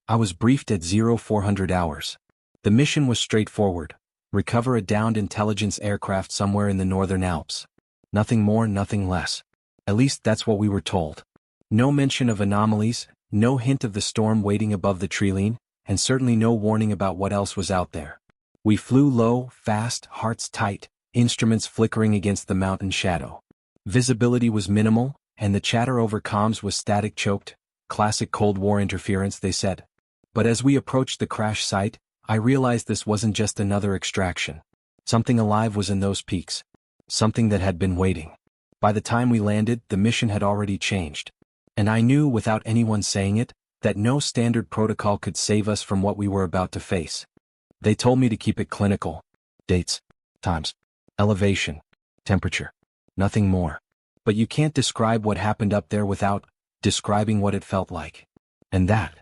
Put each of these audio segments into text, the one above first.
I was briefed at 0400 hours. The mission was straightforward. Recover a downed intelligence aircraft somewhere in the northern Alps. Nothing more, nothing less. At least that's what we were told. No mention of anomalies, no hint of the storm waiting above the treeline, and certainly no warning about what else was out there. We flew low, fast, hearts tight, instruments flickering against the mountain shadow. Visibility was minimal, and the chatter over comms was static choked, classic Cold War interference, they said. But as we approached the crash site, I realized this wasn't just another extraction. Something alive was in those peaks. Something that had been waiting. By the time we landed, the mission had already changed. And I knew, without anyone saying it, that no standard protocol could save us from what we were about to face. They told me to keep it clinical. Dates, times, elevation, temperature. Nothing more. But you can't describe what happened up there without describing what it felt like. And that.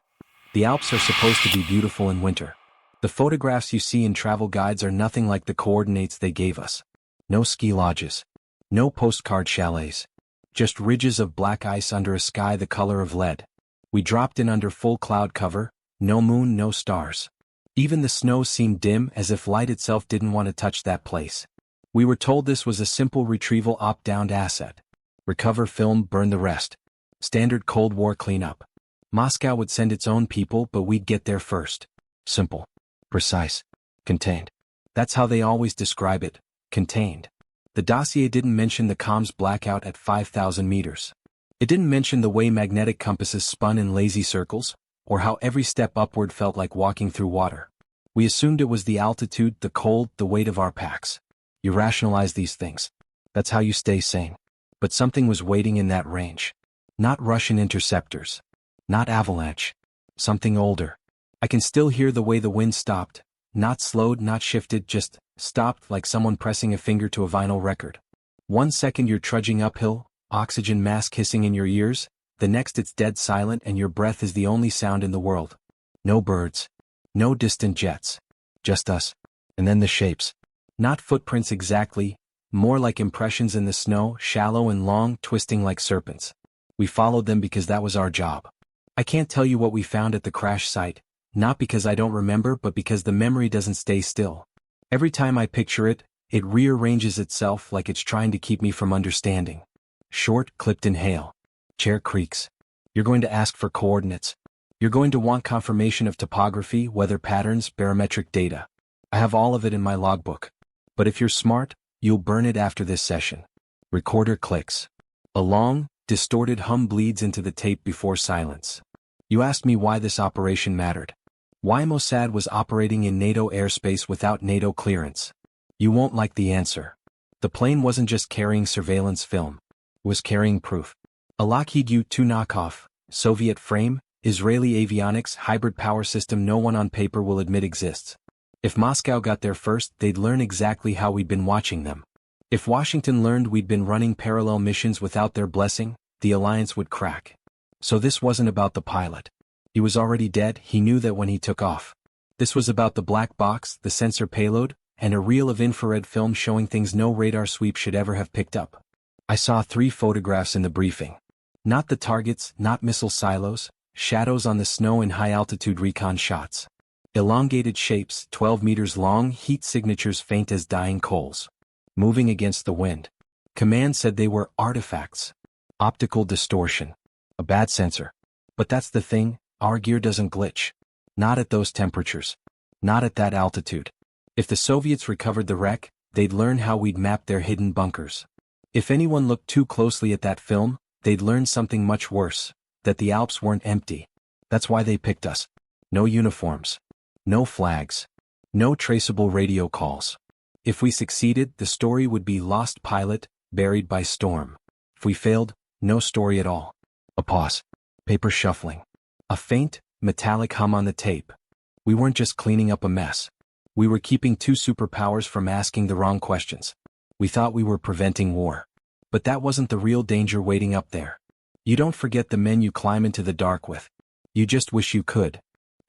The Alps are supposed to be beautiful in winter. The photographs you see in travel guides are nothing like the coordinates they gave us. No ski lodges. No postcard chalets. Just ridges of black ice under a sky the color of lead. We dropped in under full cloud cover, no moon, no stars. Even the snow seemed dim, as if light itself didn't want to touch that place. We were told this was a simple retrieval op-downed asset. Recover, film, burn the rest. Standard Cold War cleanup. Moscow would send its own people, but we'd get there first. Simple. Precise. Contained. That's how they always describe it. Contained. The dossier didn't mention the comms blackout at 5,000 meters. It didn't mention the way magnetic compasses spun in lazy circles, or how every step upward felt like walking through water. We assumed it was the altitude, the cold, the weight of our packs. You rationalize these things. That's how you stay sane. But something was waiting in that range. Not Russian interceptors. Not avalanche. Something older. I can still hear the way the wind stopped. Not slowed, not shifted, just stopped, like someone pressing a finger to a vinyl record. 1 second you're trudging uphill, oxygen mask hissing in your ears, the next it's dead silent and your breath is the only sound in the world. No birds. No distant jets. Just us. And then the shapes. Not footprints exactly, more like impressions in the snow, shallow and long, twisting like serpents. We followed them because that was our job. I can't tell you what we found at the crash site, not because I don't remember, but because the memory doesn't stay still. Every time I picture it, it rearranges itself like it's trying to keep me from understanding. Short, clipped inhale. Chair creaks. You're going to ask for coordinates. You're going to want confirmation of topography, weather patterns, barometric data. I have all of it in my logbook. But if you're smart, you'll burn it after this session. Recorder clicks. A long, distorted hum bleeds into the tape before silence. You asked me why this operation mattered. Why Mossad was operating in NATO airspace without NATO clearance. You won't like the answer. The plane wasn't just carrying surveillance film. It was carrying proof. A Lockheed U-2 knockoff, Soviet frame, Israeli avionics hybrid power system no one on paper will admit exists. If Moscow got there first, they'd learn exactly how we'd been watching them. If Washington learned we'd been running parallel missions without their blessing, the alliance would crack. So this wasn't about the pilot. He was already dead, he knew that when he took off. This was about the black box, the sensor payload, and a reel of infrared film showing things no radar sweep should ever have picked up. I saw 3 photographs in the briefing. Not the targets, not missile silos, shadows on the snow in high-altitude recon shots. Elongated shapes, 12 meters long, heat signatures faint as dying coals. Moving against the wind. Command said they were artifacts. Optical distortion. A bad sensor. But that's the thing, our gear doesn't glitch. Not at those temperatures. Not at that altitude. If the Soviets recovered the wreck, they'd learn how we'd mapped their hidden bunkers. If anyone looked too closely at that film, they'd learn something much worse, that the Alps weren't empty. That's why they picked us. No uniforms. No flags. No traceable radio calls. If we succeeded, the story would be lost pilot, buried by storm. If we failed, no story at all. A pause. Paper shuffling. A faint, metallic hum on the tape. We weren't just cleaning up a mess. We were keeping 2 superpowers from asking the wrong questions. We thought we were preventing war. But that wasn't the real danger waiting up there. You don't forget the men you climb into the dark with. You just wish you could.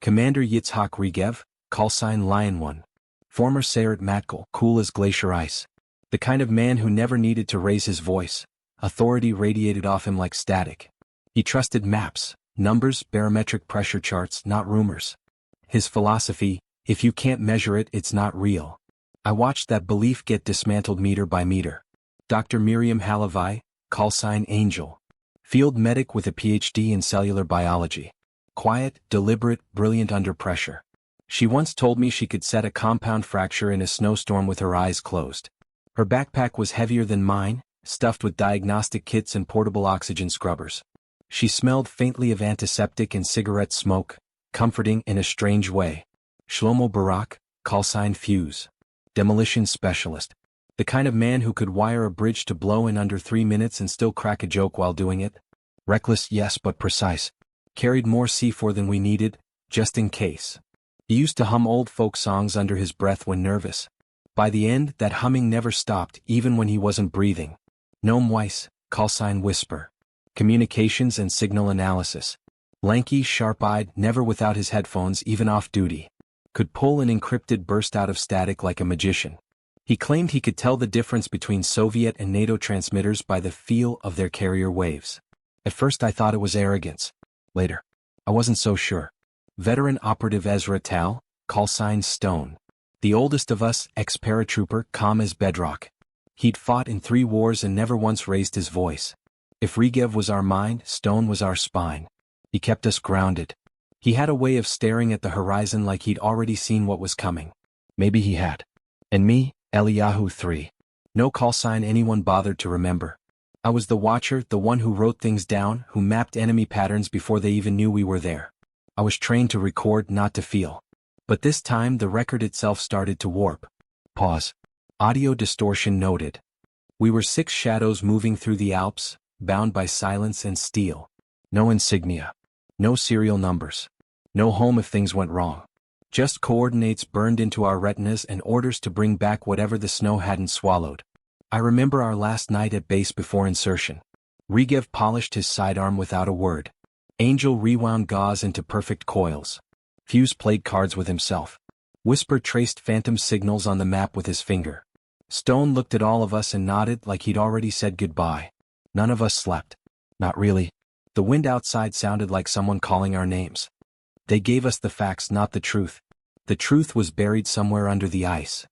Commander Yitzhak Regev, callsign Lion One. Former Sayeret Matkal, cool as glacier ice. The kind of man who never needed to raise his voice. Authority radiated off him like static. He trusted maps, Numbers, barometric pressure charts, not rumors. His philosophy, if you can't measure it, it's not real. I watched that belief get dismantled meter by meter. Dr. Miriam Halavai, call sign Angel. Field medic with a PhD in cellular biology. Quiet, deliberate, brilliant under pressure. She once told me she could set a compound fracture in a snowstorm with her eyes closed. Her backpack was heavier than mine, stuffed with diagnostic kits and portable oxygen scrubbers. She smelled faintly of antiseptic and cigarette smoke, comforting in a strange way. Shlomo Barak, call sign Fuse. Demolition specialist. The kind of man who could wire a bridge to blow in under 3 minutes and still crack a joke while doing it. Reckless, yes, but precise. Carried more C4 than we needed, just in case. He used to hum old folk songs under his breath when nervous. By the end, that humming never stopped, even when he wasn't breathing. Noam Weiss, call sign Whisper. Communications and signal analysis. Lanky, sharp-eyed, never without his headphones, even off-duty. Could pull an encrypted burst out of static like a magician. He claimed he could tell the difference between Soviet and NATO transmitters by the feel of their carrier waves. At first I thought it was arrogance. Later, I wasn't so sure. Veteran operative Ezra Tal, call sign Stone. The oldest of us, ex-paratrooper, calm as bedrock. He'd fought in 3 wars and never once raised his voice. If Regev was our mind, Stone was our spine. He kept us grounded. He had a way of staring at the horizon like he'd already seen what was coming. Maybe he had. And me, Eliyahu 3. No call sign anyone bothered to remember. I was the watcher, the one who wrote things down, who mapped enemy patterns before they even knew we were there. I was trained to record, not to feel. But this time the record itself started to warp. Pause. Audio distortion noted. We were 6 shadows moving through the Alps, bound by silence and steel. No insignia. No serial numbers. No home if things went wrong. Just coordinates burned into our retinas and orders to bring back whatever the snow hadn't swallowed. I remember our last night at base before insertion. Regev polished his sidearm without a word. Angel rewound gauze into perfect coils. Fuse played cards with himself. Whisper traced phantom signals on the map with his finger. Stone looked at all of us and nodded like he'd already said goodbye. None of us slept. Not really. The wind outside sounded like someone calling our names. They gave us the facts, not the truth. The truth was buried somewhere under the ice.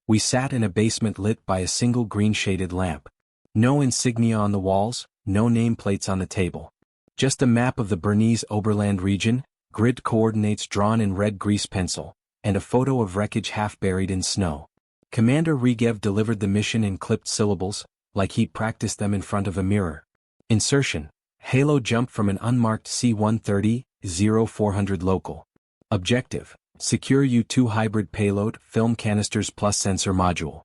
We sat in a basement lit by a single green-shaded lamp. No insignia on the walls, no nameplates on the table. Just a map of the Bernese Oberland region, grid coordinates drawn in red grease pencil, and a photo of wreckage half buried in snow. Commander Regev delivered the mission in clipped syllables, like he'd practiced them in front of a mirror. Insertion. Halo jumped from an unmarked C-130, 0400 local. Objective. Secure U-2 hybrid payload, film canisters plus sensor module.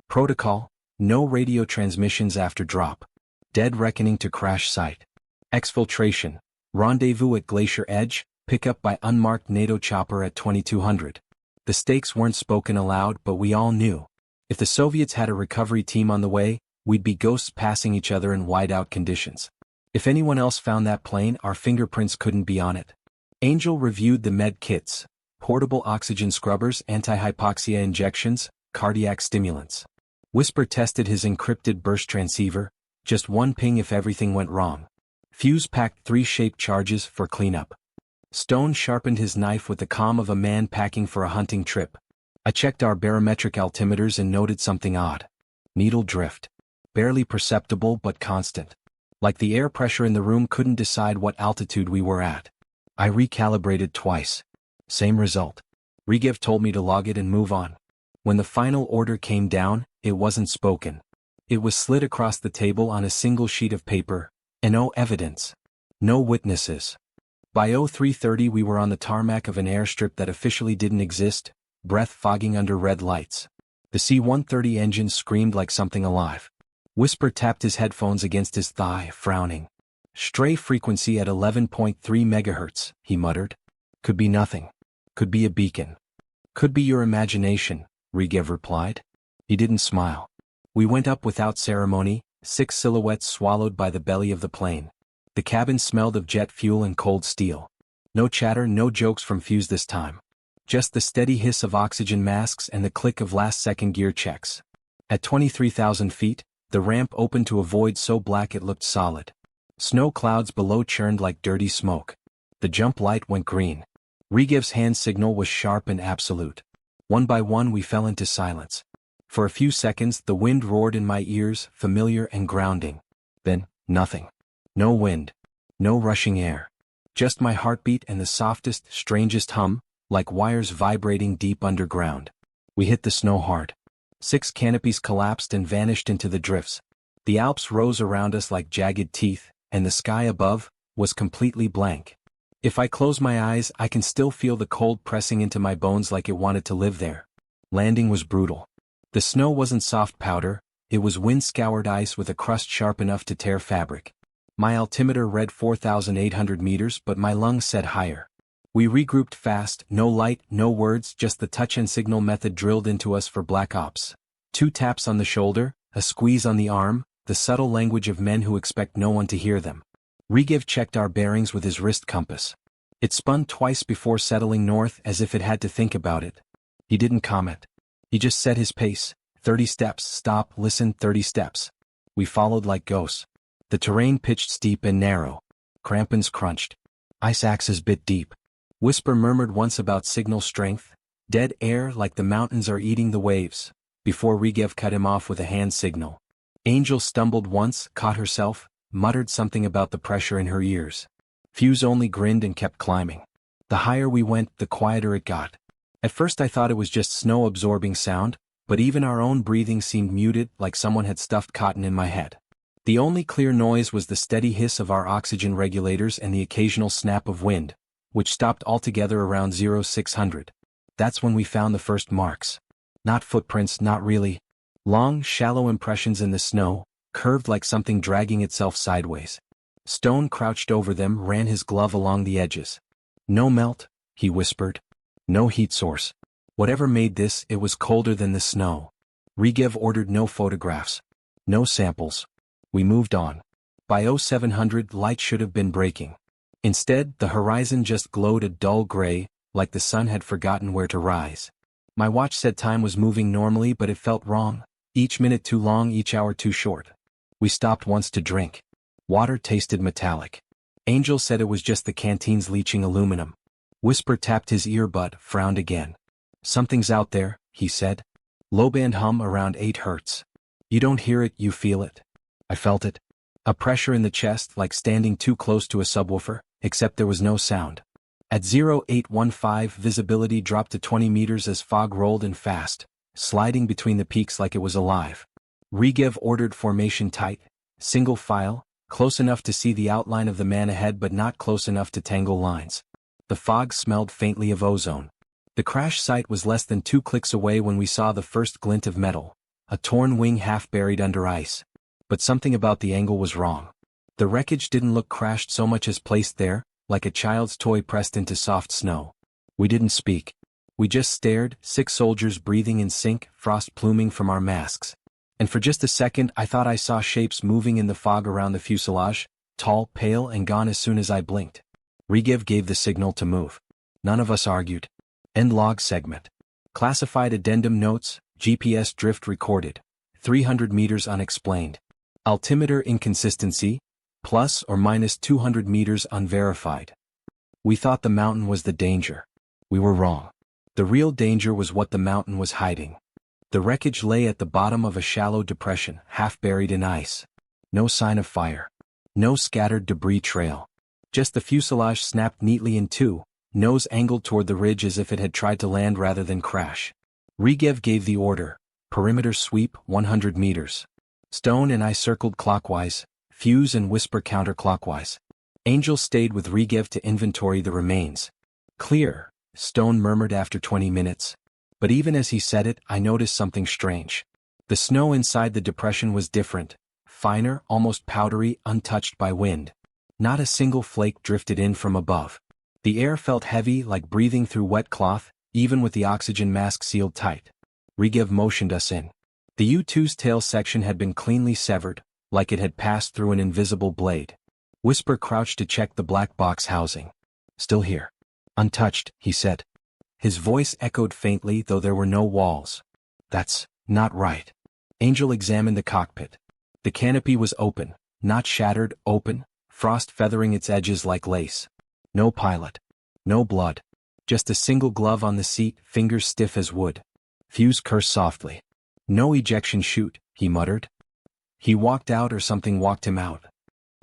Protocol. No radio transmissions after drop. Dead reckoning to crash site. Exfiltration. Rendezvous at Glacier Edge, pickup by unmarked NATO chopper at 2200. The stakes weren't spoken aloud, but we all knew. If the Soviets had a recovery team on the way, we'd be ghosts passing each other in whiteout conditions. If anyone else found that plane, our fingerprints couldn't be on it. Angel reviewed the med kits. Portable oxygen scrubbers, anti-hypoxia injections, cardiac stimulants. Whisper tested his encrypted burst transceiver, just 1 ping if everything went wrong. Fuse packed 3 shaped charges for cleanup. Stone sharpened his knife with the calm of a man packing for a hunting trip. I checked our barometric altimeters and noted something odd. Needle drift. Barely perceptible but constant. Like the air pressure in the room couldn't decide what altitude we were at. I recalibrated twice. Same result. Regev told me to log it and move on. When the final order came down, it wasn't spoken. It was slid across the table on a single sheet of paper, and no evidence. No witnesses. By 0330 we were on the tarmac of an airstrip that officially didn't exist, breath fogging under red lights. The C-130 engine screamed like something alive. Whisper tapped his headphones against his thigh, frowning. Stray frequency at 11.3 megahertz, he muttered. Could be nothing. Could be a beacon. Could be your imagination, Regev replied. He didn't smile. We went up without ceremony, 6 silhouettes swallowed by the belly of the plane. The cabin smelled of jet fuel and cold steel. No chatter, no jokes from Fuse this time. Just the steady hiss of oxygen masks and the click of last-second gear checks. At 23,000 feet, the ramp opened to a void so black it looked solid. Snow clouds below churned like dirty smoke. The jump light went green. Regev's hand signal was sharp and absolute. One by one we fell into silence. For a few seconds the wind roared in my ears, familiar and grounding. Then, nothing. No wind. No rushing air. Just my heartbeat and the softest, strangest hum, like wires vibrating deep underground. We hit the snow hard. 6 canopies collapsed and vanished into the drifts. The Alps rose around us like jagged teeth, and the sky above was completely blank. If I close my eyes, I can still feel the cold pressing into my bones like it wanted to live there. Landing was brutal. The snow wasn't soft powder, it was wind-scoured ice with a crust sharp enough to tear fabric. My altimeter read 4,800 meters, but my lungs said higher. We regrouped fast, no light, no words, just the touch and signal method drilled into us for Black Ops. 2 taps on the shoulder, a squeeze on the arm, the subtle language of men who expect no one to hear them. Regev checked our bearings with his wrist compass. It spun twice before settling north as if it had to think about it. He didn't comment. He just set his pace. 30 steps, stop, listen, 30 steps. We followed like ghosts. The terrain pitched steep and narrow. Crampons crunched. Ice axes bit deep. Whisper murmured once about signal strength, dead air like the mountains are eating the waves, before Regev cut him off with a hand signal. Angel stumbled once, caught herself, muttered something about the pressure in her ears. Fuse only grinned and kept climbing. The higher we went, the quieter it got. At first I thought it was just snow-absorbing sound, but even our own breathing seemed muted, like someone had stuffed cotton in my head. The only clear noise was the steady hiss of our oxygen regulators and the occasional snap of wind, which stopped altogether around 0600. That's when we found the first marks. Not footprints, not really. Long, shallow impressions in the snow, curved like something dragging itself sideways. Stone crouched over them, ran his glove along the edges. No melt, he whispered. No heat source. Whatever made this, it was colder than the snow. Regev ordered no photographs. No samples. We moved on. By 0700, light should have been breaking. Instead, the horizon just glowed a dull gray, like the sun had forgotten where to rise. My watch said time was moving normally, but it felt wrong. Each minute too long, each hour too short. We stopped once to drink. Water tasted metallic. Angel said it was just the canteen's leaching aluminum. Whisper tapped his earbud, frowned again. Something's out there, he said. Low-band hum around 8 hertz. You don't hear it, you feel it. I felt it. A pressure in the chest, like standing too close to a subwoofer, except there was no sound. At 0815, visibility dropped to 20 meters as fog rolled in fast, sliding between the peaks like it was alive. Regev ordered formation tight, single file, close enough to see the outline of the man ahead but not close enough to tangle lines. The fog smelled faintly of ozone. The crash site was less than 2 clicks away when we saw the first glint of metal, a torn wing half buried under ice. But something about the angle was wrong. The wreckage didn't look crashed so much as placed there, like a child's toy pressed into soft snow. We didn't speak. We just stared, 6 soldiers breathing in sync, frost pluming from our masks. And for just a second I thought I saw shapes moving in the fog around the fuselage, tall, pale, and gone as soon as I blinked. Regev gave the signal to move. None of us argued. End log segment. Classified addendum notes, GPS drift recorded. 300 meters unexplained. Altimeter inconsistency, plus or minus 200 meters unverified. We thought the mountain was the danger. We were wrong. The real danger was what the mountain was hiding. The wreckage lay at the bottom of a shallow depression, half buried in ice. No sign of fire. No scattered debris trail. Just the fuselage snapped neatly in two, nose angled toward the ridge as if it had tried to land rather than crash. Regev gave the order, perimeter sweep 100 meters. Stone and I circled clockwise, Fuse and Whisper counterclockwise. Angel stayed with Regev to inventory the remains. Clear, Stone murmured after 20 minutes. But even as he said it, I noticed something strange. The snow inside the depression was different, finer, almost powdery, untouched by wind. Not a single flake drifted in from above. The air felt heavy, like breathing through wet cloth, even with the oxygen mask sealed tight. Regev motioned us in. The U-2's tail section had been cleanly severed, like it had passed through an invisible blade. Whisper crouched to check the black box housing. Still here. Untouched, he said. His voice echoed faintly, though there were no walls. That's not right. Angel examined the cockpit. The canopy was open, not shattered, open, frost feathering its edges like lace. No pilot. No blood. Just a single glove on the seat, fingers stiff as wood. Fuse cursed softly. No ejection chute, he muttered. He walked out or something walked him out.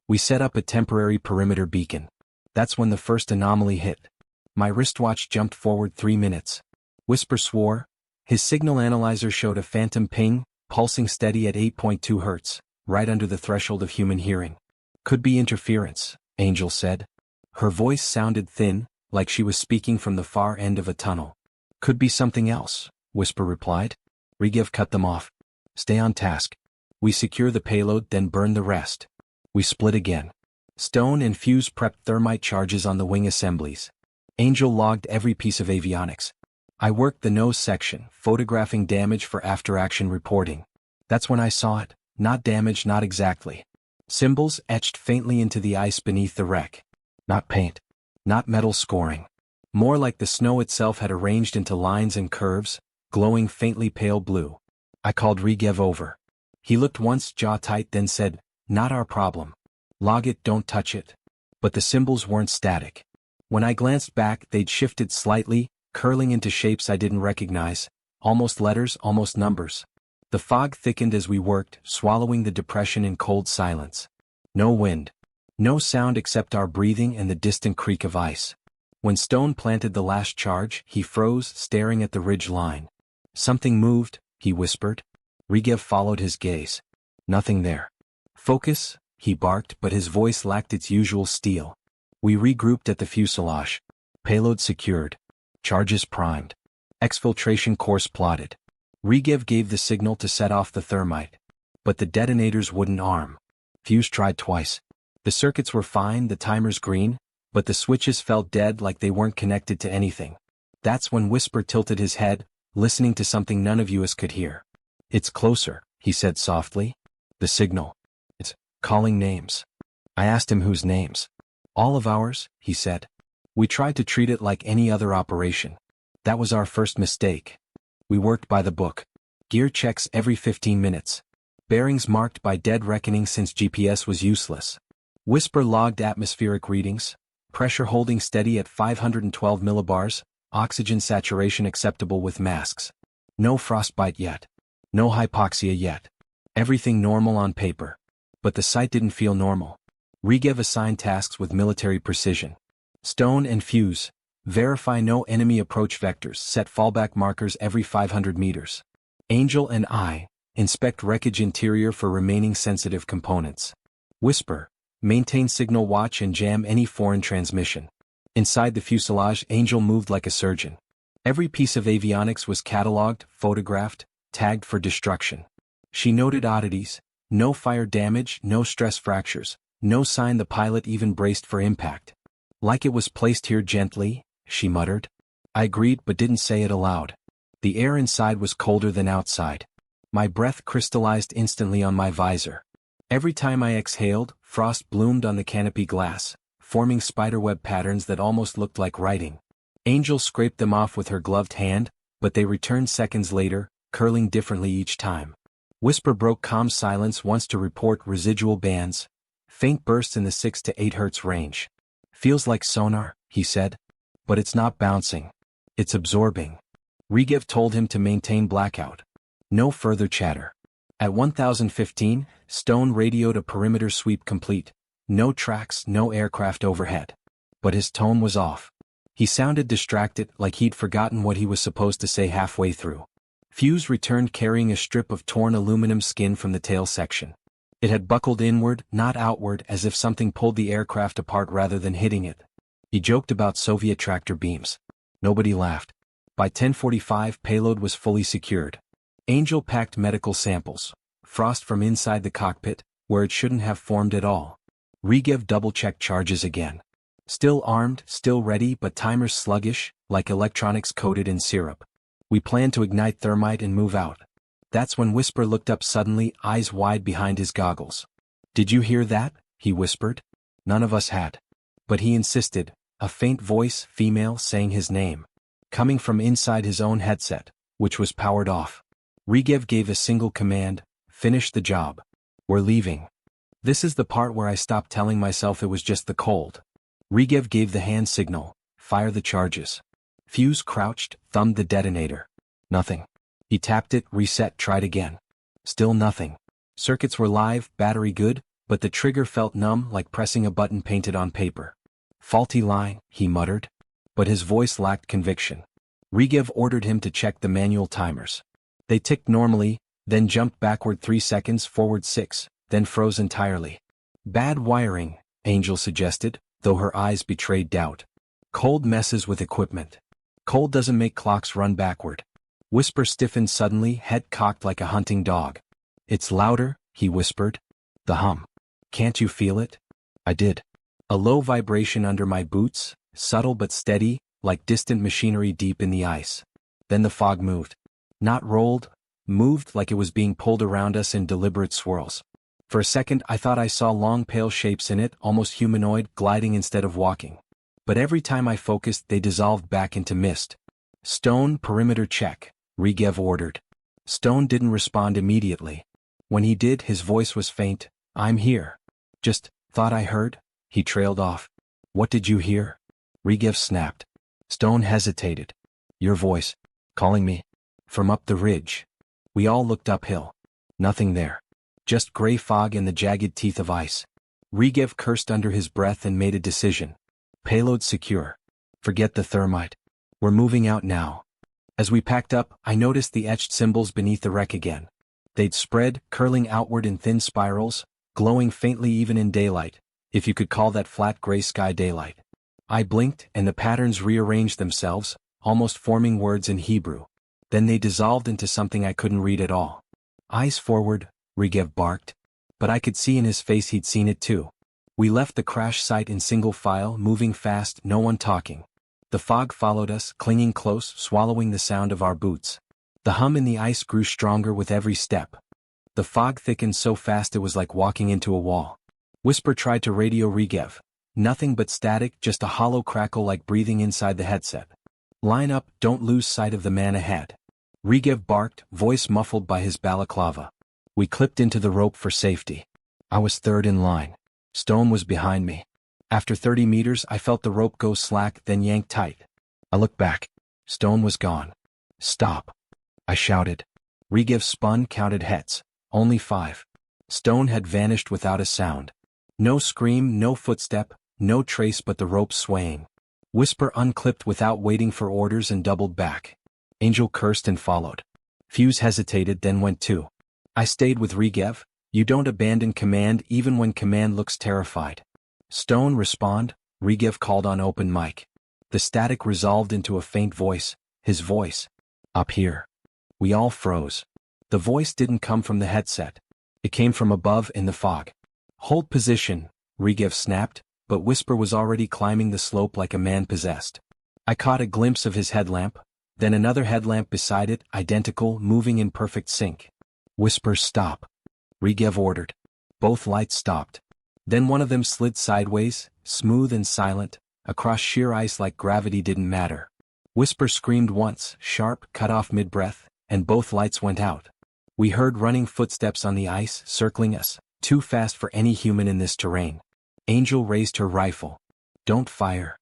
We set up a temporary perimeter beacon. That's when the first anomaly hit. My wristwatch jumped forward 3 minutes. Whisper swore. His signal analyzer showed a phantom ping, pulsing steady at 8.2 hertz, right under the threshold of human hearing. Could be interference, Angel said. Her voice sounded thin, like she was speaking from the far end of a tunnel. Could be something else, Whisper replied. Rigev cut them off. Stay on task. We secure the payload, then burn the rest. We split again. Stone and Fuse prepped thermite charges on the wing assemblies. Angel logged every piece of avionics. I worked the nose section, photographing damage for after-action reporting. That's when I saw it. Not damage, not exactly. Symbols etched faintly into the ice beneath the wreck. Not paint. Not metal scoring. More like the snow itself had arranged into lines and curves, glowing faintly pale blue. I called Rigev over. He looked once, jaw tight, then said, "Not our problem. Log it, don't touch it." But the symbols weren't static. When I glanced back, they'd shifted slightly, curling into shapes I didn't recognize, almost letters, almost numbers. The fog thickened as we worked, swallowing the depression in cold silence. No wind. No sound except our breathing and the distant creak of ice. When Stone planted the last charge, he froze, staring at the ridge line. Something moved, he whispered. Rigev followed his gaze. Nothing there. Focus, he barked, but his voice lacked its usual steel. We regrouped at the fuselage. Payload secured. Charges primed. Exfiltration course plotted. Rigev gave the signal to set off the thermite. But the detonators wouldn't arm. Fuse tried twice. The circuits were fine, the timers green, but the switches felt dead, like they weren't connected to anything. That's when Whisper tilted his head, listening to something none of us could hear. It's closer, he said softly. The signal. It's calling names. I asked him whose names. All of ours, he said. We tried to treat it like any other operation. That was our first mistake. We worked by the book. Gear checks every 15 minutes. Bearings marked by dead reckoning since GPS was useless. Whisper logged atmospheric readings. Pressure holding steady at 512 millibars, oxygen saturation acceptable with masks. No frostbite yet. No hypoxia yet. Everything normal on paper. But the site didn't feel normal. Rigev assigned tasks with military precision. Stone and Fuse. Verify no enemy approach vectors, set fallback markers every 500 meters. Angel and I. Inspect wreckage interior for remaining sensitive components. Whisper. Maintain signal watch and jam any foreign transmission. Inside the fuselage, Angel moved like a surgeon. Every piece of avionics was catalogued, photographed, tagged for destruction. She noted oddities. No fire damage, no stress fractures, no sign the pilot even braced for impact. Like it was placed here gently, she muttered. I agreed but didn't say it aloud. The air inside was colder than outside. My breath crystallized instantly on my visor. Every time I exhaled, frost bloomed on the canopy glass, forming spiderweb patterns that almost looked like writing. Angel scraped them off with her gloved hand, but they returned seconds later, curling differently each time. Whisper broke calm silence once to report residual bands, faint bursts in the 6 to 8 hertz range. Feels like sonar, he said. But it's not bouncing. It's absorbing. Rigev told him to maintain blackout. No further chatter. At 1015, Stone radioed a perimeter sweep complete. No tracks, no aircraft overhead. But his tone was off. He sounded distracted, like he'd forgotten what he was supposed to say halfway through. Fuse returned carrying a strip of torn aluminum skin from the tail section. It had buckled inward, not outward, as if something pulled the aircraft apart rather than hitting it. He joked about Soviet tractor beams. Nobody laughed. By 10:45, payload was fully secured. Angel packed medical samples. Frost from inside the cockpit, where it shouldn't have formed at all. Rigev double-checked charges again. Still armed, still ready, but timers sluggish, like electronics coated in syrup. We planned to ignite thermite and move out. That's when Whisper looked up suddenly, eyes wide behind his goggles. Did you hear that? He whispered. None of us had. But he insisted, a faint voice, female, saying his name. Coming from inside his own headset, which was powered off. Rigev gave a single command, finish the job. We're leaving. This is the part where I stopped telling myself it was just the cold. Rigev gave the hand signal, fire the charges. Fuse crouched, thumbed the detonator. Nothing. He tapped it, reset, tried again. Still nothing. Circuits were live, battery good, but the trigger felt numb like pressing a button painted on paper. Faulty line, he muttered. But his voice lacked conviction. Rigev ordered him to check the manual timers. They ticked normally, then jumped backward 3 seconds, forward 6, then froze entirely. Bad wiring, Angel suggested, though her eyes betrayed doubt. Cold messes with equipment. Cold doesn't make clocks run backward. Whisper stiffened suddenly, head cocked like a hunting dog. It's louder, he whispered. The hum. Can't you feel it? I did. A low vibration under my boots, subtle but steady, like distant machinery deep in the ice. Then the fog moved. Not rolled, moved like it was being pulled around us in deliberate swirls. For a second I thought I saw long pale shapes in it, almost humanoid, gliding instead of walking. But every time I focused they dissolved back into mist. Stone, perimeter check, Rigev ordered. Stone didn't respond immediately. When he did, his voice was faint. I'm here. Just, thought I heard? He trailed off. What did you hear? Rigev snapped. Stone hesitated. Your voice. Calling me. From up the ridge. We all looked uphill. Nothing there. Just gray fog and the jagged teeth of ice. Rigev cursed under his breath and made a decision. Payload secure. Forget the thermite. We're moving out now. As we packed up, I noticed the etched symbols beneath the wreck again. They'd spread, curling outward in thin spirals, glowing faintly even in daylight, if you could call that flat gray sky daylight. I blinked, and the patterns rearranged themselves, almost forming words in Hebrew. Then they dissolved into something I couldn't read at all. Eyes forward, Rigev barked. But I could see in his face he'd seen it too. We left the crash site in single file, moving fast, no one talking. The fog followed us, clinging close, swallowing the sound of our boots. The hum in the ice grew stronger with every step. The fog thickened so fast it was like walking into a wall. Whisper tried to radio Rigev. Nothing but static, just a hollow crackle like breathing inside the headset. Line up, don't lose sight of the man ahead. Rigev barked, voice muffled by his balaclava. We clipped into the rope for safety. I was third in line. Stone was behind me. After 30 meters I felt the rope go slack, then yank tight. I looked back. Stone was gone. Stop. I shouted. Rigev spun, counted heads. Only 5. Stone had vanished without a sound. No scream, no footstep, no trace but the rope swaying. Whisper unclipped without waiting for orders and doubled back. Angel cursed and followed. Fuse hesitated, then went too. I stayed with Rigev. You don't abandon command even when command looks terrified. Stone, respond, Rigev called on open mic. The static resolved into a faint voice, his voice. Up here. We all froze. The voice didn't come from the headset. It came from above in the fog. Hold position, Rigev snapped, but Whisper was already climbing the slope like a man possessed. I caught a glimpse of his headlamp, then another headlamp beside it, identical, moving in perfect sync. Whisper, stop. Rigev ordered. Both lights stopped. Then one of them slid sideways, smooth and silent, across sheer ice like gravity didn't matter. Whisper screamed once, sharp, cut off mid-breath, and both lights went out. We heard running footsteps on the ice, circling us, too fast for any human in this terrain. Angel raised her rifle. Don't fire.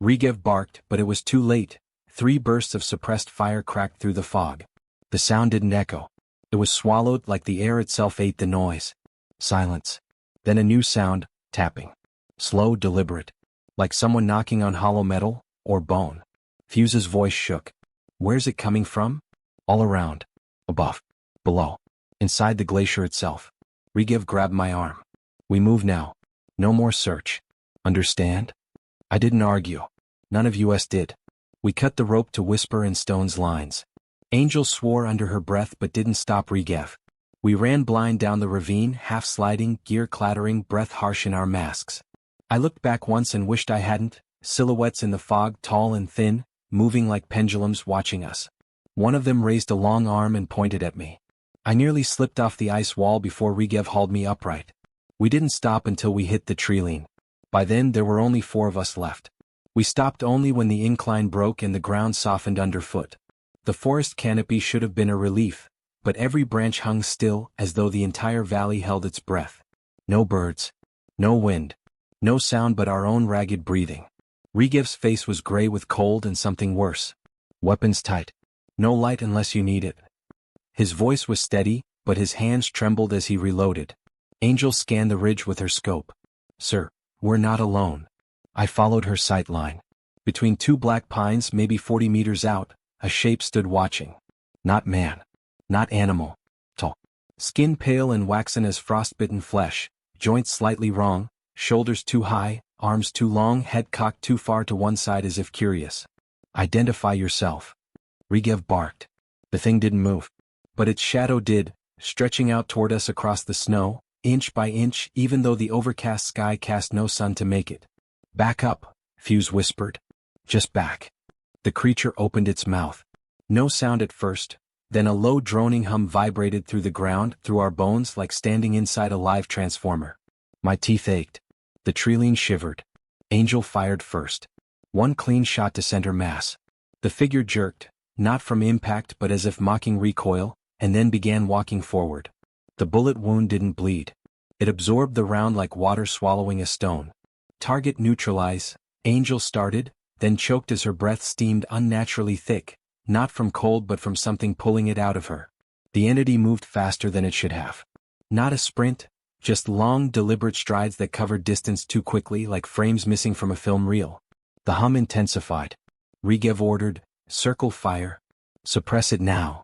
Rigev barked, but it was too late. 3 bursts of suppressed fire cracked through the fog. The sound didn't echo. It was swallowed like the air itself ate the noise. Silence. Then a new sound, tapping. Slow, deliberate. Like someone knocking on hollow metal, or bone. Fuse's voice shook. Where's it coming from? All around. Above. Below. Inside the glacier itself. Rigev grabbed my arm. We move now. No more search. Understand? I didn't argue. None of us did. We cut the rope to Whisper and Stone's lines. Angel swore under her breath but didn't stop Rigev. We ran blind down the ravine, half sliding, gear clattering, breath harsh in our masks. I looked back once and wished I hadn't, silhouettes in the fog, tall and thin, moving like pendulums, watching us. One of them raised a long arm and pointed at me. I nearly slipped off the ice wall before Rigev hauled me upright. We didn't stop until we hit the treeline. By then there were only 4 of us left. We stopped only when the incline broke and the ground softened underfoot. The forest canopy should have been a relief, but every branch hung still as though the entire valley held its breath. No birds. No wind. No sound but our own ragged breathing. Rigev's face was gray with cold and something worse. Weapons tight. No light unless you need it. His voice was steady, but his hands trembled as he reloaded. Angel scanned the ridge with her scope. Sir, we're not alone. I followed her sight line. Between two black pines maybe 40 meters out, a shape stood watching. Not man. Not animal. Tall. Skin pale and waxen as frostbitten flesh, joints slightly wrong, shoulders too high, arms too long, head cocked too far to one side as if curious. Identify yourself. Rigev barked. The thing didn't move. But its shadow did, stretching out toward us across the snow, inch by inch, even though the overcast sky cast no sun to make it. Back up, Fuse whispered. Just back. The creature opened its mouth. No sound at first, then a low droning hum vibrated through the ground, through our bones like standing inside a live transformer. My teeth ached. The Trilene shivered. Angel fired first. One clean shot to center mass. The figure jerked, not from impact but as if mocking recoil, and then began walking forward. The bullet wound didn't bleed. It absorbed the round like water swallowing a stone. Target neutralize, Angel started, then choked as her breath steamed unnaturally thick, not from cold but from something pulling it out of her. The entity moved faster than it should have. Not a sprint, just long, deliberate strides that covered distance too quickly like frames missing from a film reel. The hum intensified. Rigev ordered, circle fire. Suppress it now.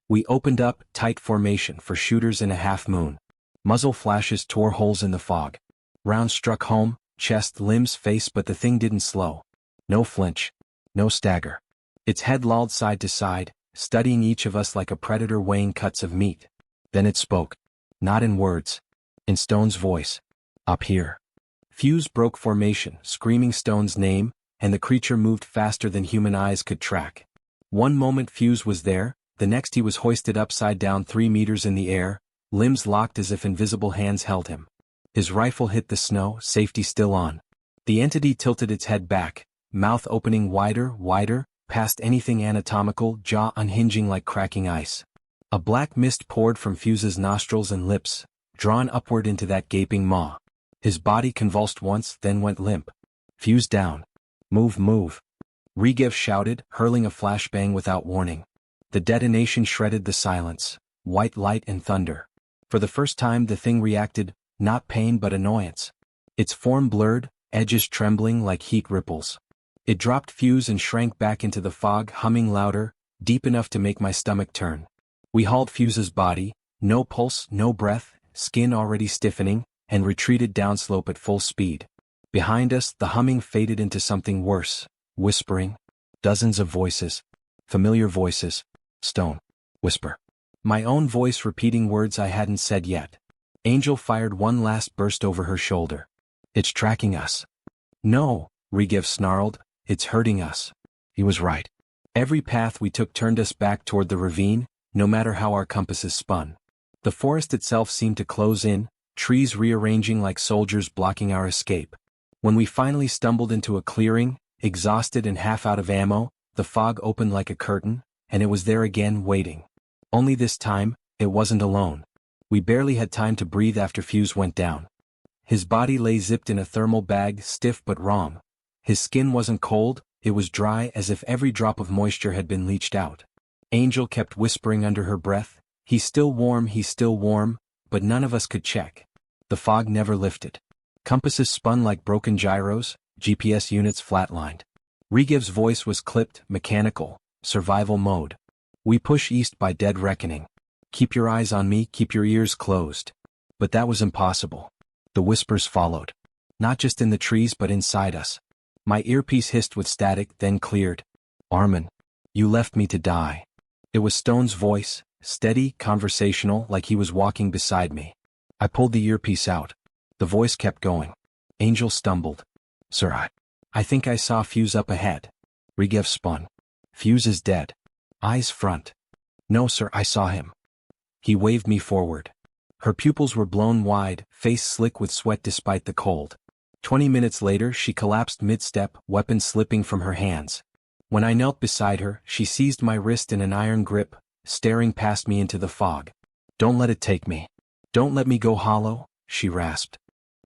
We opened up, tight formation for shooters in a half moon. Muzzle flashes tore holes in the fog. Rounds struck home, chest, limbs, face, but the thing didn't slow. No flinch. No stagger. Its head lolled side to side, studying each of us like a predator weighing cuts of meat. Then it spoke. Not in words. In Stone's voice. Up here. Fuse broke formation, screaming Stone's name, and the creature moved faster than human eyes could track. One moment Fuse was there, the next he was hoisted upside down 3 meters in the air, limbs locked as if invisible hands held him. His rifle hit the snow, safety still on. The entity tilted its head back, mouth opening wider, past anything anatomical, jaw unhinging like cracking ice. A black mist poured from Fuse's nostrils and lips, drawn upward into that gaping maw. His body convulsed once, then went limp. Fuse down. Move. Rigev shouted, hurling a flashbang without warning. The detonation shredded the silence, white light and thunder. For the first time the thing reacted, not pain but annoyance. Its form blurred, edges trembling like heat ripples. It dropped Fuse and shrank back into the fog, humming louder, deep enough to make my stomach turn. We hauled Fuse's body, no pulse, no breath, skin already stiffening, and retreated downslope at full speed. Behind us the humming faded into something worse, whispering. Dozens of voices. Familiar voices. Stone. Whisper. My own voice repeating words I hadn't said yet. Angel fired one last burst over her shoulder. It's tracking us. No, Rigev snarled, it's hurting us. He was right. Every path we took turned us back toward the ravine, no matter how our compasses spun. The forest itself seemed to close in, trees rearranging like soldiers blocking our escape. When we finally stumbled into a clearing, exhausted and half out of ammo, the fog opened like a curtain, and it was there again waiting. Only this time, it wasn't alone. We barely had time to breathe after Fuse went down. His body lay zipped in a thermal bag, stiff but wrong. His skin wasn't cold, it was dry as if every drop of moisture had been leached out. Angel kept whispering under her breath, he's still warm, but none of us could check. The fog never lifted. Compasses spun like broken gyros, GPS units flatlined. Rigev's voice was clipped, mechanical, survival mode. We push east by dead reckoning. Keep your eyes on me, keep your ears closed. But that was impossible. The whispers followed. Not just in the trees but inside us. My earpiece hissed with static, then cleared. Armin. You left me to die. It was Stone's voice, steady, conversational, like he was walking beside me. I pulled the earpiece out. The voice kept going. Angel stumbled. Sir, I think I saw Fuse up ahead. Rigev spun. Fuse is dead. Eyes front. No sir, I saw him. He waved me forward. Her pupils were blown wide, face slick with sweat despite the cold. 20 minutes later she collapsed mid-step, weapon slipping from her hands. When I knelt beside her, she seized my wrist in an iron grip, staring past me into the fog. Don't let it take me. Don't let me go hollow, she rasped.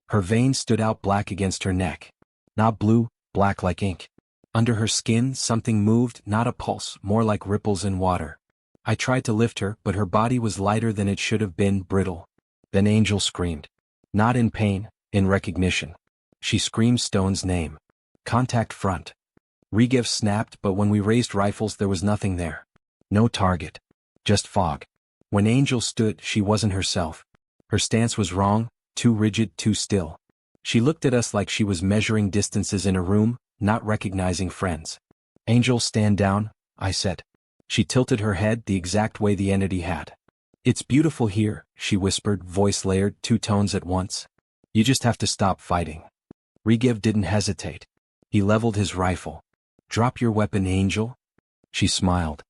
Her veins stood out black against her neck. Not blue, black like ink. Under her skin something moved, not a pulse, more like ripples in water. I tried to lift her, but her body was lighter than it should have been, brittle. Then Angel screamed. Not in pain, in recognition. She screamed Stone's name. Contact front. Regev snapped, but when we raised rifles there was nothing there. No target. Just fog. When Angel stood, she wasn't herself. Her stance was wrong, too rigid, too still. She looked at us like she was measuring distances in a room, not recognizing friends. Angel, stand down, I said. She tilted her head the exact way the entity had. It's beautiful here, she whispered, voice layered, two tones at once. You just have to stop fighting. Regev didn't hesitate. He leveled his rifle. Drop your weapon, Angel. She smiled.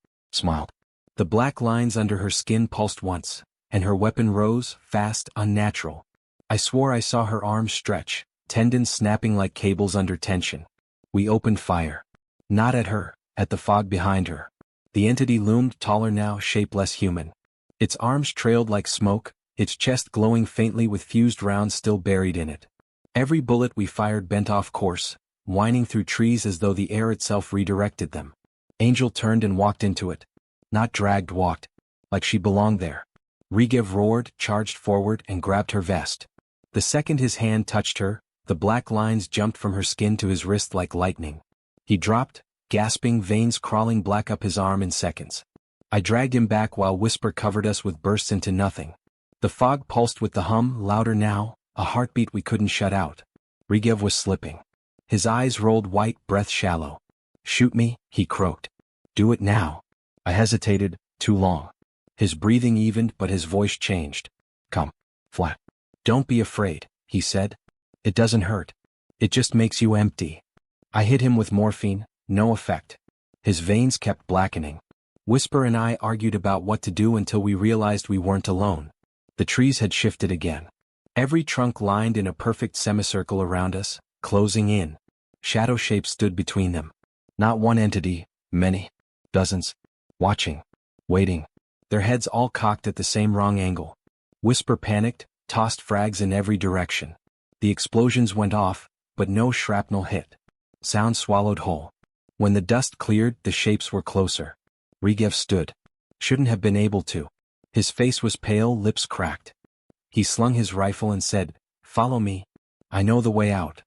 The black lines under her skin pulsed once, and her weapon rose, fast, unnatural. I swore I saw her arms stretch, tendons snapping like cables under tension. We opened fire. Not at her, at the fog behind her. The entity loomed taller now, shape less human. Its arms trailed like smoke, its chest glowing faintly with fused rounds still buried in it. Every bullet we fired bent off course, whining through trees as though the air itself redirected them. Angel turned and walked into it. Not dragged, walked. Like she belonged there. Regev roared, charged forward, and grabbed her vest. The second his hand touched her, the black lines jumped from her skin to his wrist like lightning. He dropped, gasping, veins crawling black up his arm in seconds. I dragged him back while Whisper covered us with bursts into nothing. The fog pulsed with the hum, louder now, a heartbeat we couldn't shut out. Regev was slipping. His eyes rolled white, breath shallow. Shoot me, he croaked. Do it now. I hesitated, too long. His breathing evened but his voice changed. Come. Flat. Don't be afraid, he said. It doesn't hurt. It just makes you empty. I hit him with morphine, no effect. His veins kept blackening. Whisper and I argued about what to do until we realized we weren't alone. The trees had shifted again. Every trunk lined in a perfect semicircle around us, closing in. Shadow shapes stood between them. Not one entity, many. Dozens. Watching. Waiting. Their heads all cocked at the same wrong angle. Whisper panicked, tossed frags in every direction. The explosions went off, but no shrapnel hit. Sound swallowed whole. When the dust cleared, the shapes were closer. Regev stood. Shouldn't have been able to. His face was pale, lips cracked. He slung his rifle and said, Follow me. I know the way out.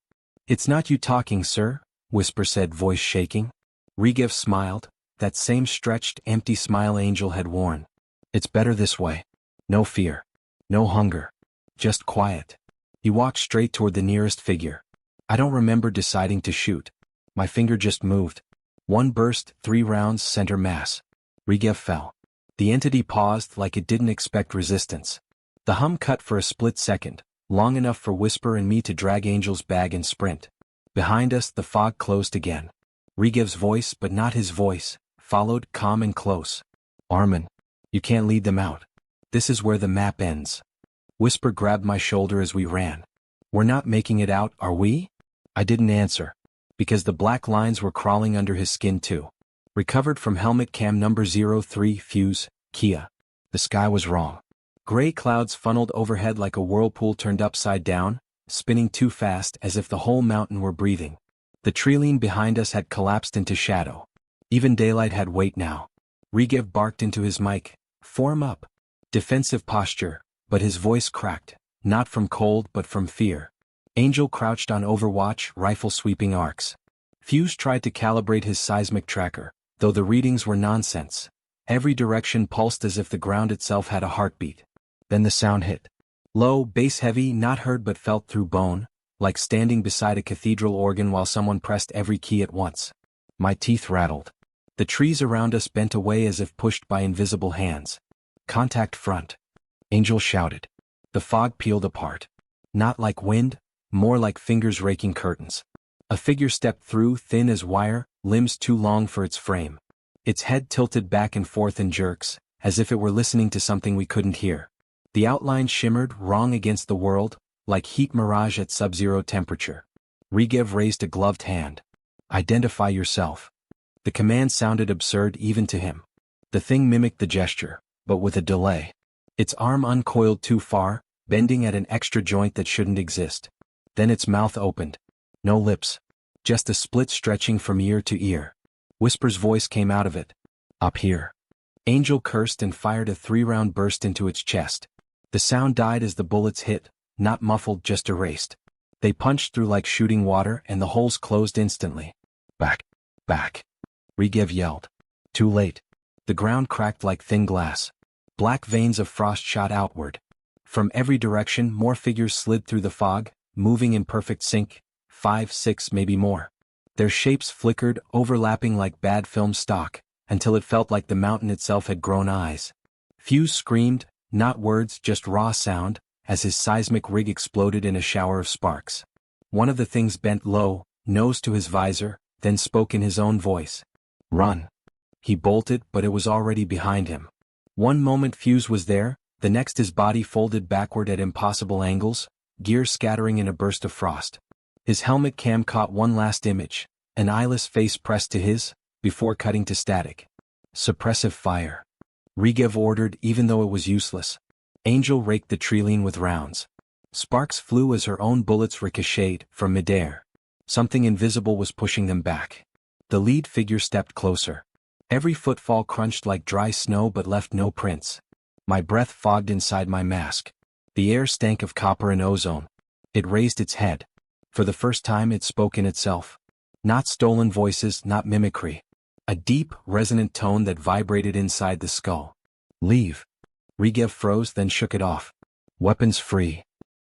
It's not you talking, sir, Whisper said, voice shaking. Regev smiled, that same stretched, empty smile Angel had worn. It's better this way. No fear. No hunger. Just quiet. He walked straight toward the nearest figure. I don't remember deciding to shoot. My finger just moved. One burst, 3 rounds, center mass. Regev fell. The entity paused like it didn't expect resistance. The hum cut for a split second, long enough for Whisper and me to drag Angel's bag and sprint. Behind us, the fog closed again. Regev's voice, but not his voice, followed, calm and close. Armin, you can't lead them out. This is where the map ends. Whisper grabbed my shoulder as we ran. We're not making it out, are we? I didn't answer. Because the black lines were crawling under his skin too. Recovered from helmet cam number 03 fuse, Kia. The sky was wrong. Gray clouds funneled overhead like a whirlpool turned upside down, spinning too fast as if the whole mountain were breathing. The treeline behind us had collapsed into shadow. Even daylight had weight now. Regev barked into his mic, form up. Defensive posture, but his voice cracked, not from cold but from fear. Angel crouched on overwatch, rifle sweeping arcs. Fuse tried to calibrate his seismic tracker, though the readings were nonsense. Every direction pulsed as if the ground itself had a heartbeat. Then the sound hit. Low, bass-heavy, not heard but felt through bone, like standing beside a cathedral organ while someone pressed every key at once. My teeth rattled. The trees around us bent away as if pushed by invisible hands. Contact front. Angel shouted. The fog peeled apart. Not like wind, more like fingers raking curtains. A figure stepped through, thin as wire, limbs too long for its frame. Its head tilted back and forth in jerks, as if it were listening to something we couldn't hear. The outline shimmered, wrong against the world, like heat mirage at sub-zero temperature. Regev raised a gloved hand. Identify yourself. The command sounded absurd even to him. The thing mimicked the gesture, but with a delay. Its arm uncoiled too far, bending at an extra joint that shouldn't exist. Then its mouth opened. No lips. Just a split stretching from ear to ear. Whisper's voice came out of it. Up here. Angel cursed and fired a 3-round burst into its chest. The sound died as the bullets hit, not muffled, just erased. They punched through like shooting water and the holes closed instantly. Back. Back. Rigev yelled. Too late. The ground cracked like thin glass. Black veins of frost shot outward. From every direction more figures slid through the fog, moving in perfect sync, 5, 6, maybe more. Their shapes flickered, overlapping like bad film stock, until it felt like the mountain itself had grown eyes. Fuse screamed, not words, just raw sound, as his seismic rig exploded in a shower of sparks. One of the things bent low, nose to his visor, then spoke in his own voice. Run. He bolted, but it was already behind him. One moment Fuse was there, the next his body folded backward at impossible angles, gear scattering in a burst of frost. His helmet cam caught one last image, an eyeless face pressed to his, before cutting to static. Suppressive fire. Rigev ordered, even though it was useless. Angel raked the treeline with rounds. Sparks flew as her own bullets ricocheted from midair. Something invisible was pushing them back. The lead figure stepped closer. Every footfall crunched like dry snow but left no prints. My breath fogged inside my mask. The air stank of copper and ozone. It raised its head. For the first time it spoke in itself. Not stolen voices, not mimicry. A deep, resonant tone that vibrated inside the skull. Leave. Rigev froze, then shook it off. Weapons free.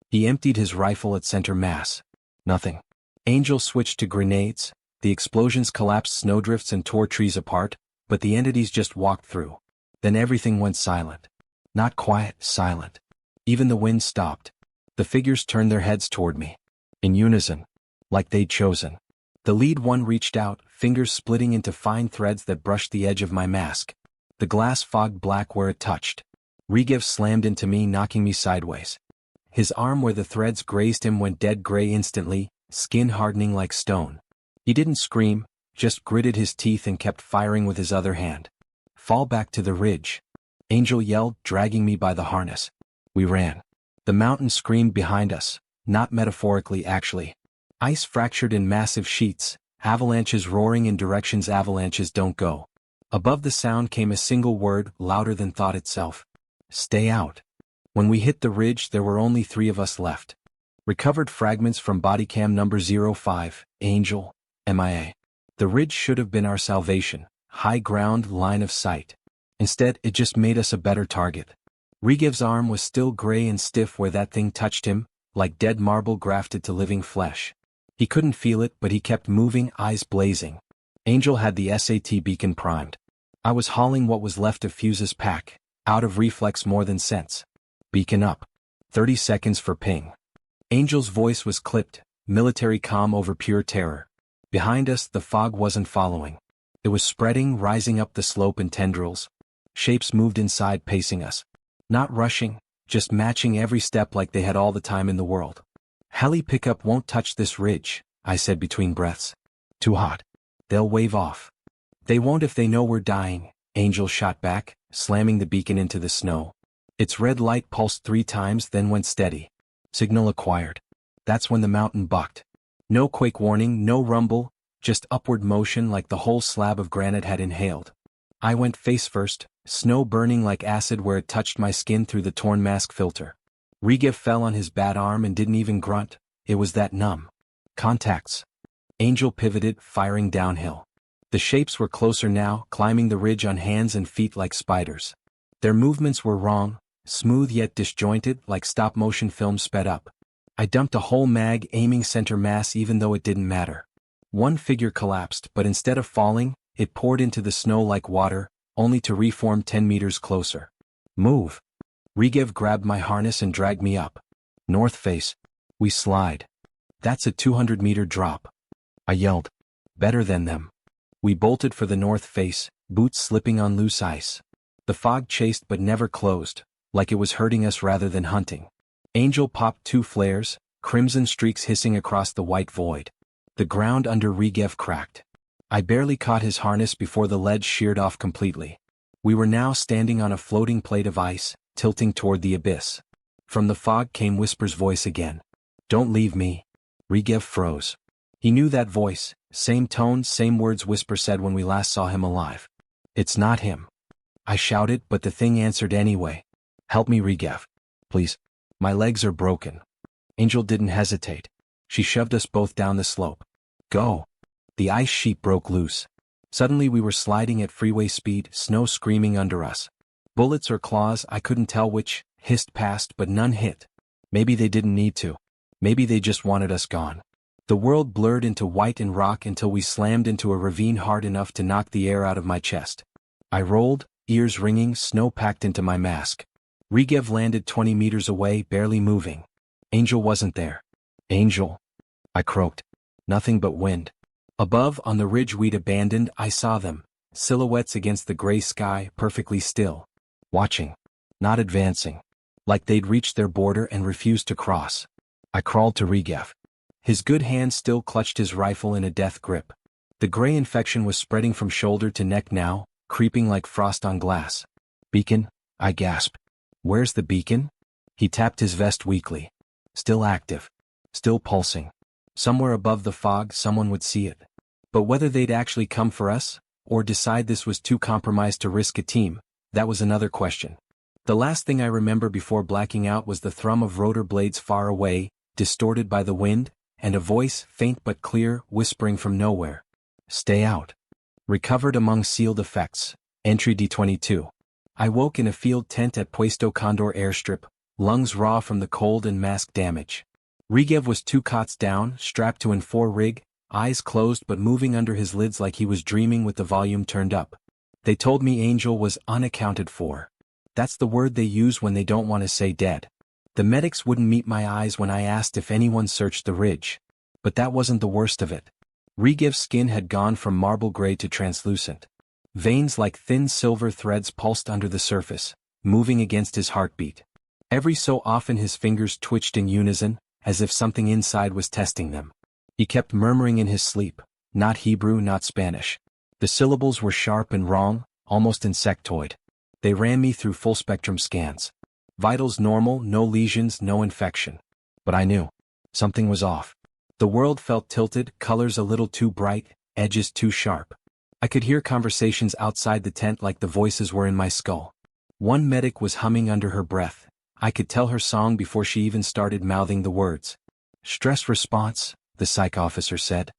He emptied his rifle at center mass. Nothing. Angel switched to grenades. The explosions collapsed snowdrifts and tore trees apart, but the entities just walked through. Then everything went silent. Not quiet, silent. Even the wind stopped. The figures turned their heads toward me. In unison. Like they'd chosen. The lead one reached out, fingers splitting into fine threads that brushed the edge of my mask. The glass fogged black where it touched. Rigev slammed into me, knocking me sideways. His arm where the threads grazed him went dead gray instantly, skin hardening like stone. He didn't scream, just gritted his teeth and kept firing with his other hand. Fall back to the ridge. Angel yelled, dragging me by the harness. We ran. The mountain screamed behind us, not metaphorically actually. Ice fractured in massive sheets, avalanches roaring in directions avalanches don't go. Above the sound came a single word, louder than thought itself. Stay out. When we hit the ridge there were only 3 of us left. Recovered fragments from bodycam number 05, Angel, MIA. The ridge should have been our salvation, high ground, line of sight. Instead, it just made us a better target. Rigev's arm was still gray and stiff where that thing touched him, like dead marble grafted to living flesh. He couldn't feel it, but he kept moving, eyes blazing. Angel had the SAT beacon primed. I was hauling what was left of Fuse's pack, out of reflex more than sense. Beacon up. 30 seconds for ping. Angel's voice was clipped, military calm over pure terror. Behind us, the fog wasn't following. It was spreading, rising up the slope in tendrils. Shapes moved inside, pacing us. Not rushing, just matching every step like they had all the time in the world. Heli pickup won't touch this ridge, I said between breaths. Too hot. They'll wave off. They won't if they know we're dying, Angel shot back, slamming the beacon into the snow. Its red light pulsed 3 times, then went steady. Signal acquired. That's when the mountain bucked. No quake warning, no rumble, just upward motion like the whole slab of granite had inhaled. I went face first, snow burning like acid where it touched my skin through the torn mask filter. Rigev fell on his bad arm and didn't even grunt, it was that numb. Contacts. Angel pivoted, firing downhill. The shapes were closer now, climbing the ridge on hands and feet like spiders. Their movements were wrong, smooth yet disjointed like stop-motion film sped up. I dumped a whole mag aiming center mass even though it didn't matter. One figure collapsed, but instead of falling, it poured into the snow like water, only to reform 10 meters closer. Move. Rigev grabbed my harness and dragged me up. North face. We slide. That's a 200-meter drop. I yelled. Better than them. We bolted for the north face, boots slipping on loose ice. The fog chased but never closed, like it was hurting us rather than hunting. Angel popped 2 flares, crimson streaks hissing across the white void. The ground under Rigev cracked. I barely caught his harness before the ledge sheared off completely. We were now standing on a floating plate of ice, tilting toward the abyss. From the fog came Whisper's voice again. Don't leave me. Regev froze. He knew that voice, same tone, same words Whisper said when we last saw him alive. It's not him. I shouted, but the thing answered anyway. Help me, Regev. Please. My legs are broken. Angel didn't hesitate. She shoved us both down the slope. Go. The ice sheet broke loose. Suddenly we were sliding at freeway speed, snow screaming under us. Bullets or claws, I couldn't tell which, hissed past, but none hit. Maybe they didn't need to. Maybe they just wanted us gone. The world blurred into white and rock until we slammed into a ravine hard enough to knock the air out of my chest. I rolled, ears ringing, snow packed into my mask. Regev landed 20 meters away, barely moving. Angel wasn't there. Angel. I croaked. Nothing but wind. Above, on the ridge we'd abandoned, I saw them, silhouettes against the gray sky, perfectly still. Watching. Not advancing. Like they'd reached their border and refused to cross. I crawled to Regev. His good hand still clutched his rifle in a death grip. The gray infection was spreading from shoulder to neck now, creeping like frost on glass. Beacon? I gasped. Where's the beacon? He tapped his vest weakly. Still active. Still pulsing. Somewhere above the fog someone would see it. But whether they'd actually come for us, or decide this was too compromised to risk a team, that was another question. The last thing I remember before blacking out was the thrum of rotor blades far away, distorted by the wind, and a voice, faint but clear, whispering from nowhere. Stay out. Recovered among sealed effects. Entry D22. I woke in a field tent at Puesto Condor airstrip, lungs raw from the cold and mask damage. Regev was 2 cots down, strapped to an 4 rig, eyes closed but moving under his lids like he was dreaming with the volume turned up. They told me Angel was unaccounted for. That's the word they use when they don't want to say dead. The medics wouldn't meet my eyes when I asked if anyone searched the ridge. But that wasn't the worst of it. Regev's skin had gone from marble gray to translucent. Veins like thin silver threads pulsed under the surface, moving against his heartbeat. Every so often his fingers twitched in unison, as if something inside was testing them. He kept murmuring in his sleep, not Hebrew, not Spanish. The syllables were sharp and wrong, almost insectoid. They ran me through full-spectrum scans. Vitals normal, no lesions, no infection. But I knew. Something was off. The world felt tilted, colors a little too bright, edges too sharp. I could hear conversations outside the tent like the voices were in my skull. One medic was humming under her breath. I could tell her song before she even started mouthing the words. Stress response, the psych officer said.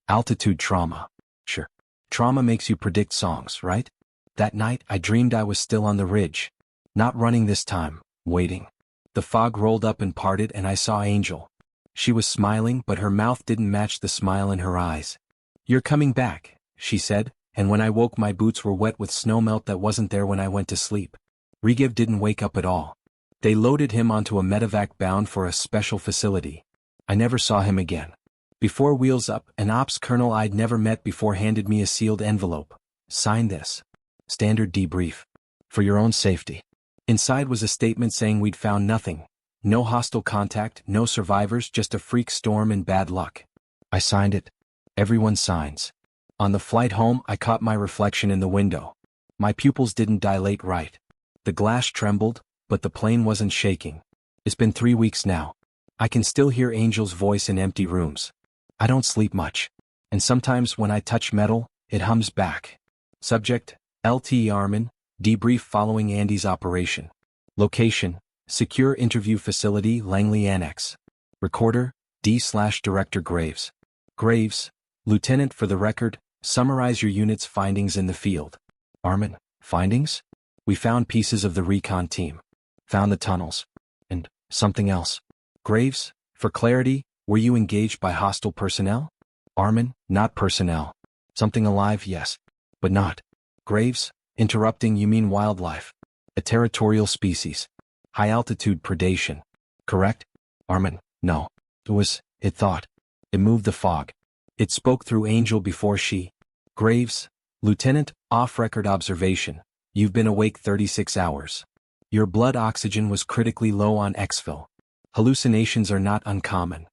Altitude trauma. Sure. Trauma makes you predict songs, right? That night I dreamed I was still on the ridge. Not running this time, waiting. The fog rolled up and parted and I saw Angel. She was smiling but her mouth didn't match the smile in her eyes. You're coming back, she said, and when I woke my boots were wet with snowmelt that wasn't there when I went to sleep. Regev didn't wake up at all. They loaded him onto a medevac bound for a special facility. I never saw him again. Before Wheels Up, an ops colonel I'd never met before handed me a sealed envelope. Sign this. Standard debrief. For your own safety. Inside was a statement saying we'd found nothing. No hostile contact, no survivors, just a freak storm and bad luck. I signed it. Everyone signs. On the flight home, I caught my reflection in the window. My pupils didn't dilate right. The glass trembled, but the plane wasn't shaking. It's been 3 weeks now. I can still hear Angel's voice in empty rooms. I don't sleep much. And sometimes when I touch metal, it hums back. Subject, LT Armin, debrief following Andy's operation. Location, secure interview facility Langley Annex. Recorder, D/Director Graves. Graves, Lieutenant, for the record, summarize your unit's findings in the field. Armin, findings? We found pieces of the recon team. Found the tunnels. And something else. Graves, for clarity, were you engaged by hostile personnel? Armin, not personnel. Something alive, yes. But not. Graves, interrupting, you mean wildlife. A territorial species. High-altitude predation. Correct? Armin, no. It thought. It moved the fog. It spoke through Angel before she. Graves, Lieutenant, off-record observation. You've been awake 36 hours. Your blood oxygen was critically low on exfil. Hallucinations are not uncommon.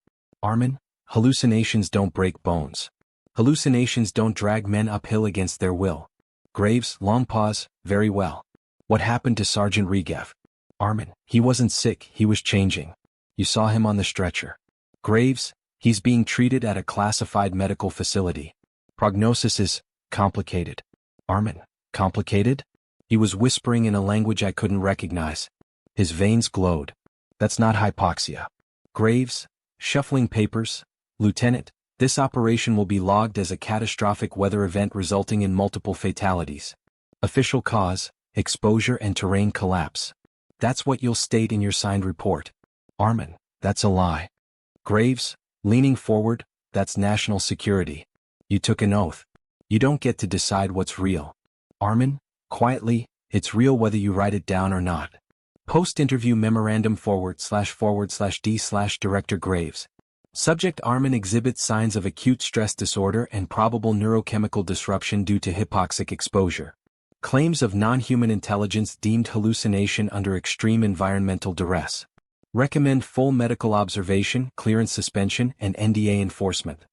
Armin, hallucinations don't break bones. Hallucinations don't drag men uphill against their will. Graves, long pause, very well. What happened to Sergeant Regev? Armin, he wasn't sick, he was changing. You saw him on the stretcher. Graves, He's being treated at a classified medical facility. Prognosis is complicated. Armin, complicated? He was whispering in a language I couldn't recognize. His veins glowed. That's not hypoxia. Graves, shuffling papers. Lieutenant, this operation will be logged as a catastrophic weather event resulting in multiple fatalities. Official cause, exposure and terrain collapse. That's what you'll state in your signed report. Armin, that's a lie. Graves, leaning forward, that's national security. You took an oath. You don't get to decide what's real. Armin, quietly, it's real whether you write it down or not. Post-interview memorandum //D/ Director Graves. Subject Armin exhibits signs of acute stress disorder and probable neurochemical disruption due to hypoxic exposure. Claims of non-human intelligence deemed hallucination under extreme environmental duress. Recommend full medical observation, clearance suspension, and NDA enforcement.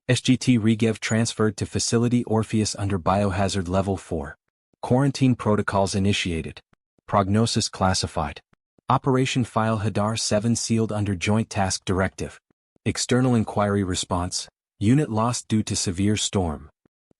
SGT Rigev transferred to Facility Orpheus under Biohazard Level 4. Quarantine protocols initiated. Prognosis classified. Operation File Hadar 7 sealed under Joint Task Directive. External inquiry response. Unit lost due to severe storm.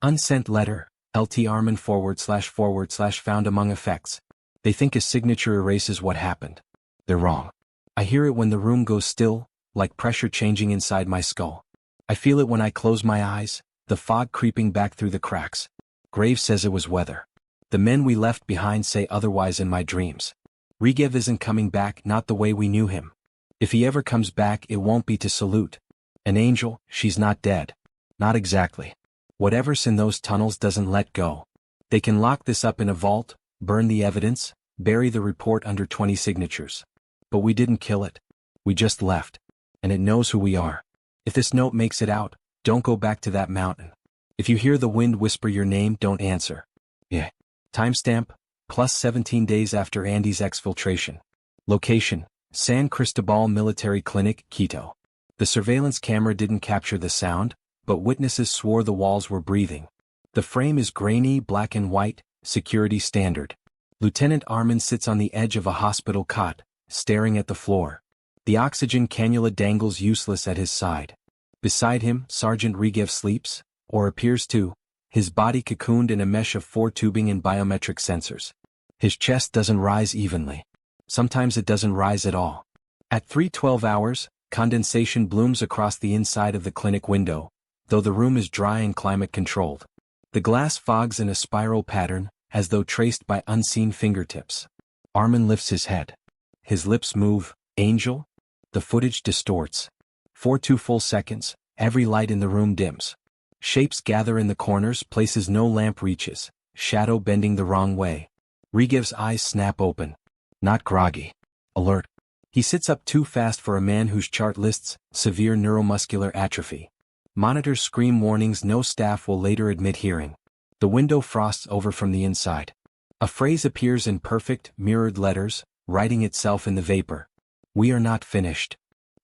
Unsent letter. LT Armin / found among effects. They think a signature erases what happened. They're wrong. I hear it when the room goes still, like pressure changing inside my skull. I feel it when I close my eyes, the fog creeping back through the cracks. Graves says it was weather. The men we left behind say otherwise in my dreams. Rigev isn't coming back, not the way we knew him. If he ever comes back, it won't be to salute. An angel, she's not dead. Not exactly. Whatever's in those tunnels doesn't let go. They can lock this up in a vault, burn the evidence, bury the report under 20 signatures. But we didn't kill it. We just left. And it knows who we are. If this note makes it out, don't go back to that mountain. If you hear the wind whisper your name, don't answer. Yeah. Timestamp, +17 days after Andy's exfiltration. Location, San Cristobal Military Clinic, Quito. The surveillance camera didn't capture the sound, but witnesses swore the walls were breathing. The frame is grainy, black and white, security standard. Lieutenant Armin sits on the edge of a hospital cot, staring at the floor. The oxygen cannula dangles useless at his side. Beside him, Sergeant Rigev sleeps, or appears to, his body cocooned in a mesh of 4 tubing and biometric sensors. His chest doesn't rise evenly. Sometimes it doesn't rise at all. At 3:12 hours, condensation blooms across the inside of the clinic window, though the room is dry and climate-controlled. The glass fogs in a spiral pattern, as though traced by unseen fingertips. Armin lifts his head. His lips move. Angel? The footage distorts. For 2 full seconds, every light in the room dims. Shapes gather in the corners, places no lamp reaches, shadow bending the wrong way. Rigev's eyes snap open. Not groggy. Alert. He sits up too fast for a man whose chart lists severe neuromuscular atrophy. Monitors scream warnings no staff will later admit hearing. The window frosts over from the inside. A phrase appears in perfect, mirrored letters, writing itself in the vapor. We are not finished.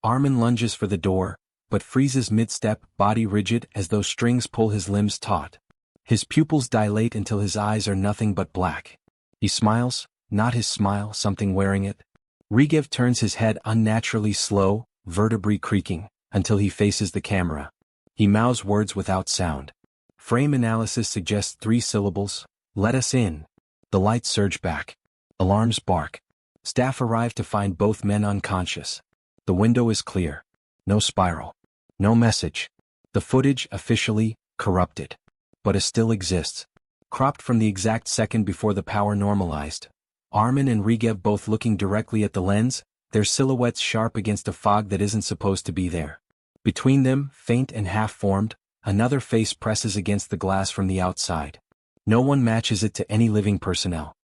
Armin lunges for the door, but freezes mid-step, body rigid as though strings pull his limbs taut. His pupils dilate until his eyes are nothing but black. He smiles, not his smile, something wearing it. Rigev turns his head unnaturally slow, vertebrae creaking, until he faces the camera. He mouths words without sound. Frame analysis suggests 3 syllables. Let us in. The lights surge back. Alarms bark. Staff arrive to find both men unconscious. The window is clear. No spiral. No message. The footage, officially, corrupted. But it still exists. Cropped from the exact second before the power normalized. Armin and Rigev both looking directly at the lens, their silhouettes sharp against a fog that isn't supposed to be there. Between them, faint and half-formed, another face presses against the glass from the outside. No one matches it to any living personnel.